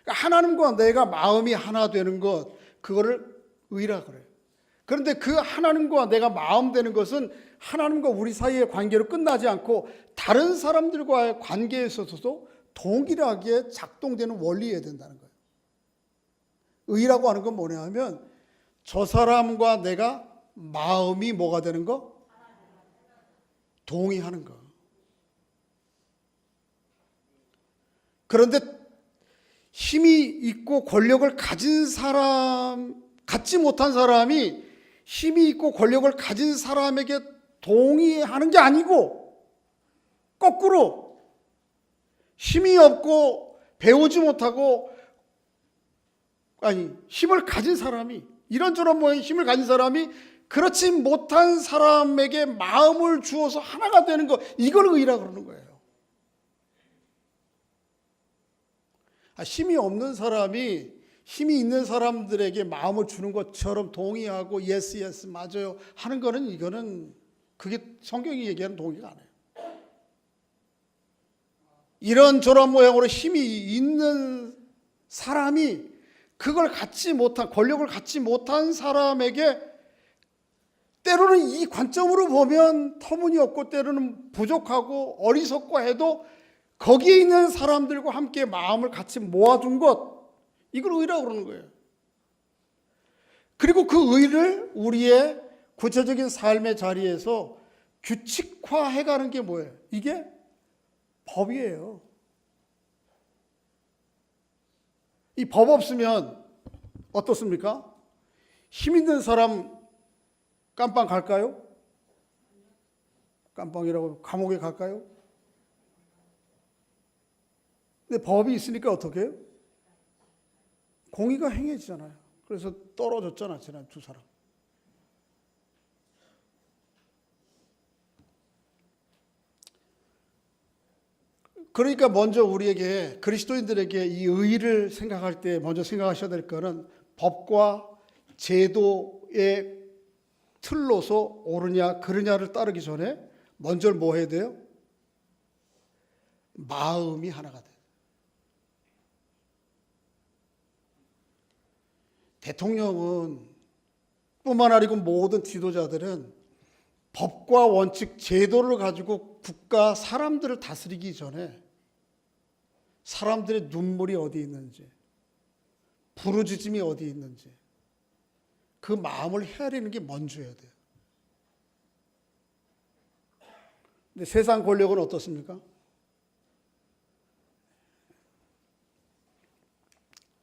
그러니까 하나님과 내가 마음이 하나 되는 것, 그거를 의라 그래요. 그런데 그 하나님과 내가 마음 되는 것은 하나님과 우리 사이의 관계로 끝나지 않고 다른 사람들과의 관계에 있어서도 동일하게 작동되는 원리여야 된다는 거예요. 의라고 하는 건 뭐냐 하면 저 사람과 내가 마음이 뭐가 되는 거? 동의하는 거. 그런데 힘이 있고 권력을 가진 사람, 갖지 못한 사람이 힘이 있고 권력을 가진 사람에게 동의하는 게 아니고 거꾸로 힘이 없고 배우지 못하고 힘을 가진 사람이 이런저런 모양의 힘을 가진 사람이 그렇지 못한 사람에게 마음을 주어서 하나가 되는 것, 이걸 의라 그러는 거예요. 힘이 없는 사람이 힘이 있는 사람들에게 마음을 주는 것처럼 동의하고 예스 맞아요 하는 거는 이거는 그게 성경이 얘기하는 동의가 아니에요. 이런저런 모양으로 힘이 있는 사람이 그걸 갖지 못한, 권력을 갖지 못한 사람에게 때로는 이 관점으로 보면 터무니없고 때로는 부족하고 어리석고 해도 거기에 있는 사람들과 함께 마음을 같이 모아둔 것, 이걸 의라고 그러는 거예요. 그리고 그 의를 우리의 구체적인 삶의 자리에서 규칙화해가는 게 뭐예요? 이게 법이에요. 이 법 없으면 어떻습니까? 힘 있는 사람 깜빵 갈까요? 깜빵이라고 감옥에 갈까요? 근데 법이 있으니까 어떻게 해요? 공의가 행해지잖아요. 그래서 떨어졌잖아, 지난 두 사람. 그러니까 먼저 우리에게, 그리스도인들에게 이 의의를 생각할 때 먼저 생각하셔야 될 거는 법과 제도의 틀로서 옳으냐 그르냐를 따르기 전에 먼저 뭐 해야 돼요? 마음이 하나가 돼요. 대통령은 뿐만 아니고 모든 지도자들은 법과 원칙, 제도를 가지고 국가, 사람들을 다스리기 전에 사람들의 눈물이 어디 있는지, 부르짖음이 어디 있는지 그 마음을 헤아리는 게 먼저여야 돼요. 근데 세상 권력은 어떻습니까?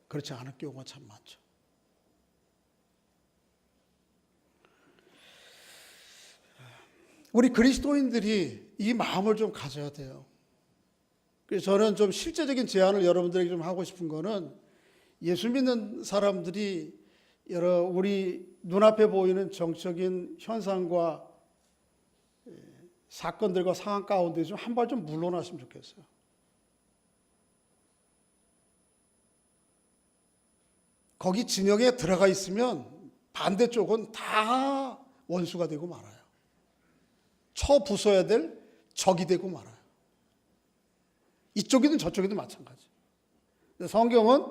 그렇지 않을 경우가 참 많죠. 우리 그리스도인들이 이 마음을 좀 가져야 돼요. 그래서 저는 좀 실제적인 제안을 여러분들에게 좀 하고 싶은 거는 예수 믿는 사람들이 우리 눈앞에 보이는 정적인 현상과 사건들과 상황 가운데 좀 한 발 좀 물러났으면 좋겠어요. 거기 진영에 들어가 있으면 반대쪽은 다 원수가 되고 말아요. 쳐부숴야 될 적이 되고 말아요. 이쪽이든 저쪽이든 마찬가지. 성경은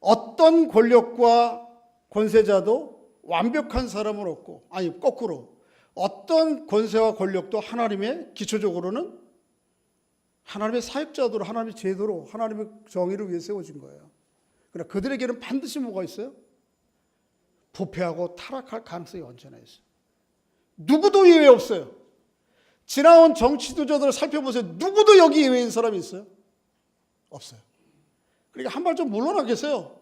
어떤 권력과 권세자도 완벽한 사람은 없고, 아니 거꾸로 어떤 권세와 권력도 하나님의 기초적으로는 하나님의 사역자도로, 하나님의 제도로, 하나님의 정의를 위해 세워진 거예요. 그러나 그들에게는 반드시 뭐가 있어요? 부패하고 타락할 가능성이 언제나 있어요. 누구도 예외 없어요. 지나온 정치 지도자들을 살펴보세요. 누구도 여기 예외인 사람이 있어요? 없어요. 그러니까 한 발 좀 물러나 계세요.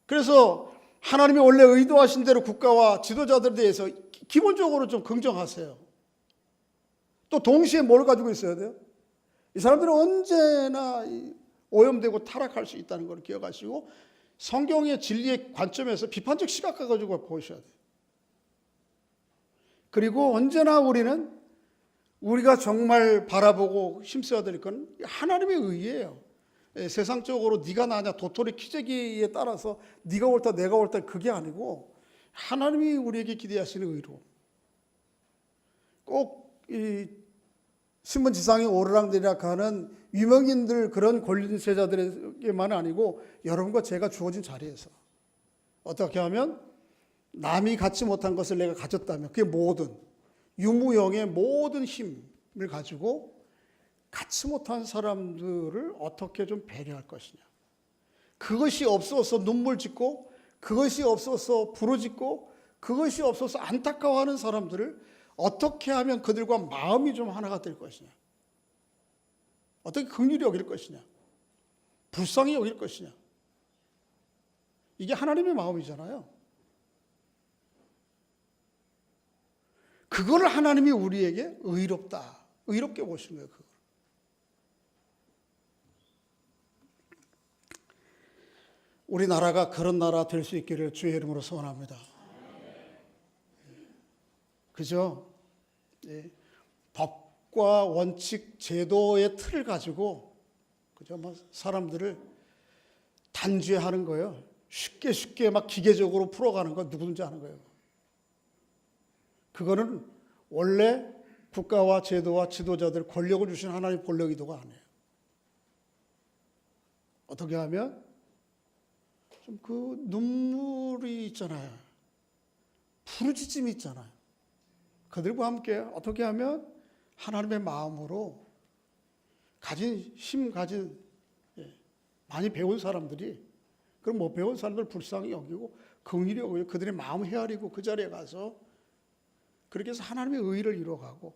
그래서 하나님이 원래 의도하신 대로 국가와 지도자들에 대해서 기본적으로 좀 긍정하세요. 또 동시에 뭘 가지고 있어야 돼요? 이 사람들은 언제나 오염되고 타락할 수 있다는 걸 기억하시고 성경의 진리의 관점에서 비판적 시각을 가지고 보셔야 돼요. 그리고 언제나 우리가 정말 바라보고 힘써야 될 건 하나님의 의예요. 세상적으로 네가 나냐 도토리 키재기에 따라서 네가 옳다 내가 옳다 그게 아니고 하나님이 우리에게 기대하시는 의로 꼭 이 신문지상에 오르락내리락 하는 유명인들 그런 권리세자들에게만 아니고 여러분과 제가 주어진 자리에서 어떻게 하면 남이 갖지 못한 것을 내가 가졌다면 그게 모든 유무영의 모든 힘을 가지고 갖지 못한 사람들을 어떻게 좀 배려할 것이냐. 그것이 없어서 눈물 짓고 그것이 없어서 부르짖고 그것이 없어서 안타까워하는 사람들을 어떻게 하면 그들과 마음이 좀 하나가 될 것이냐. 어떻게 긍휼히 여길 것이냐. 불쌍히 여길 것이냐. 이게 하나님의 마음이잖아요. 그거를 하나님이 우리에게 의롭게 보신 거예요. 그걸. 우리나라가 그런 나라 될 수 있기를 주의 이름으로 소원합니다. 그죠? 예. 법과 원칙, 제도의 틀을 가지고 그죠? 사람들을 단죄하는 거예요. 쉽게 막 기계적으로 풀어가는 거 누구든지 하는 거예요. 그거는 원래 국가와 제도와 지도자들 권력을 주신 하나님 권력 의도가 아니에요. 어떻게 하면 좀 그 눈물이 있잖아요. 부르짖음이 있잖아요. 그들과 함께 어떻게 하면 하나님의 마음으로 가진 많이 배운 사람들이 그럼 못 배운 사람들 불쌍히 여기고 긍휼히 여기고 그들의 마음 헤아리고 그 자리에 가서 그렇게 해서 하나님의 의를 이루어가고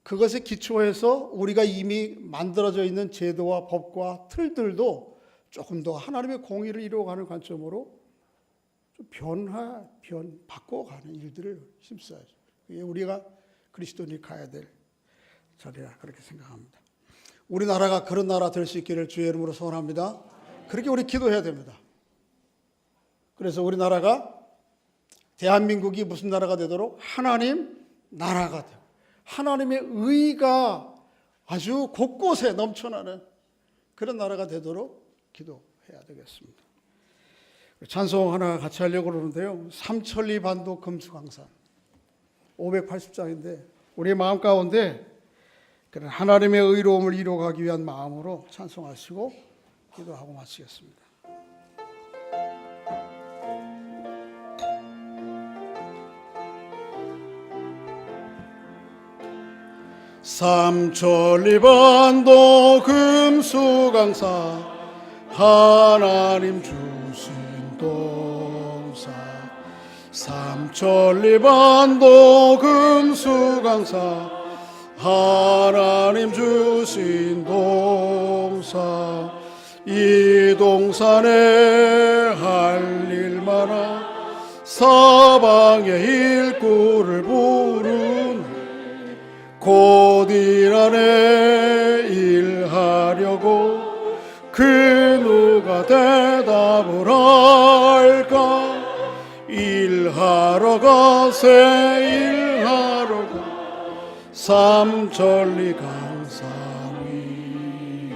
그것에 기초해서 우리가 이미 만들어져 있는 제도와 법과 틀들도 조금 더 하나님의 공의를 이루어가는 관점으로 좀 바꿔가는 일들을 힘써야죠. 그게 우리가 그리스도인이 가야 될 자리라 그렇게 생각합니다. 우리나라가 그런 나라 될 수 있기를 주의 이름으로 소원합니다. 그렇게 우리 기도해야 됩니다. 그래서 우리나라가 대한민국이 무슨 나라가 되도록 하나님 나라가 되고 하나님의 의가 아주 곳곳에 넘쳐나는 그런 나라가 되도록 기도해야 되겠습니다. 찬송 하나 같이 하려고 그러는데요. 삼천리 반도 금수강산 580장인데 우리의 마음 가운데 그런 하나님의 의로움을 이루어가기 위한 마음으로 찬송하시고 기도하고 마치겠습니다. 삼천리 반도 금수강산 하나님 주신 동산 삼천리 반도 금수강산 하나님 주신 동산 이 동산에 할 일 많아 사방의 일꾼을 부르는 곧일 안에 일하려고 그 누가 대답을 할까 일하러 가세 일하러 가 삼천리 강산 위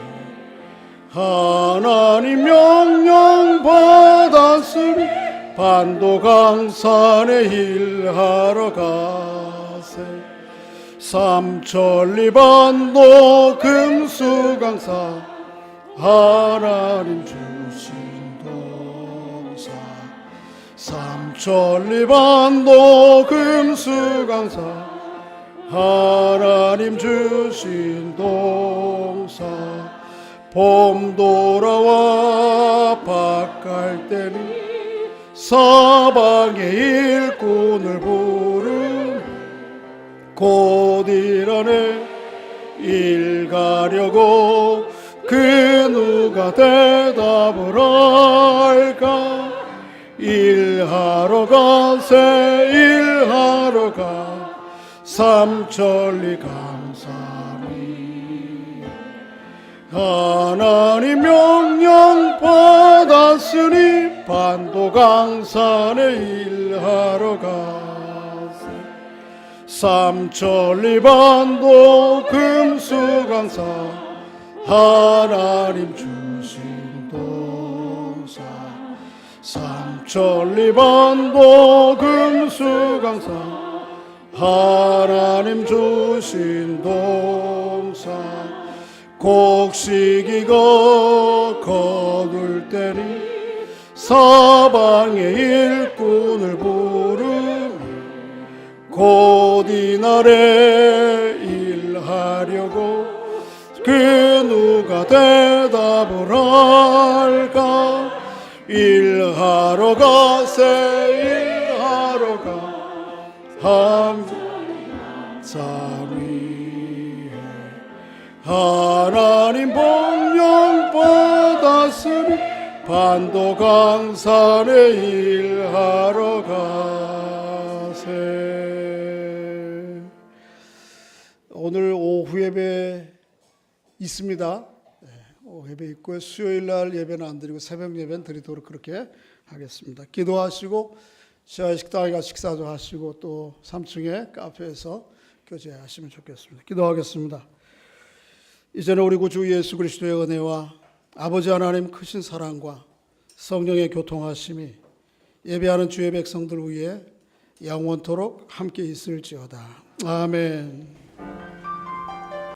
하나님 명령 받았으니 반도 강산에 일하러 가세 삼천리 반도 금수강산 하나님 주신 동산 삼천리 반도 금수강산 하나님 주신 동산 봄 돌아와 밭갈 때는 사방의 일꾼을 부르는 곧 일하네 일 가려고 그 누가 대답을 할까. 일하러 가세 일하러 가 삼천리 강산이. 하나님 명령 받았으니 반도 강산에 일하러 가세. 삼천리 반도 금수강산 하나님 주신 동산. 삼천리 반도 금수강산 하나님 주신 동산. 곡식이가 거둘 때니 사방의 일꾼을 부르니 곧 이날에 일하려고 그 누가 대답을 할까. 일하러 가세 일하러 가 함산 위에 하나님 복령 받았으니 반도 강산에 일하러 가세. 오늘 오후 예배 있습니다. 예배 있고 수요일 날 예배는 안 드리고 새벽 예배는 드리도록 그렇게 하겠습니다. 기도하시고 저희 식당에 가서 식사도 하시고 또 3층에 카페에서 교제하시면 좋겠습니다. 기도하겠습니다. 이제는 우리 구주 예수 그리스도의 은혜와 아버지 하나님 크신 사랑과 성령의 교통하심이 예배하는 주의 백성들 위에 영원토록 함께 있을지어다. 아멘.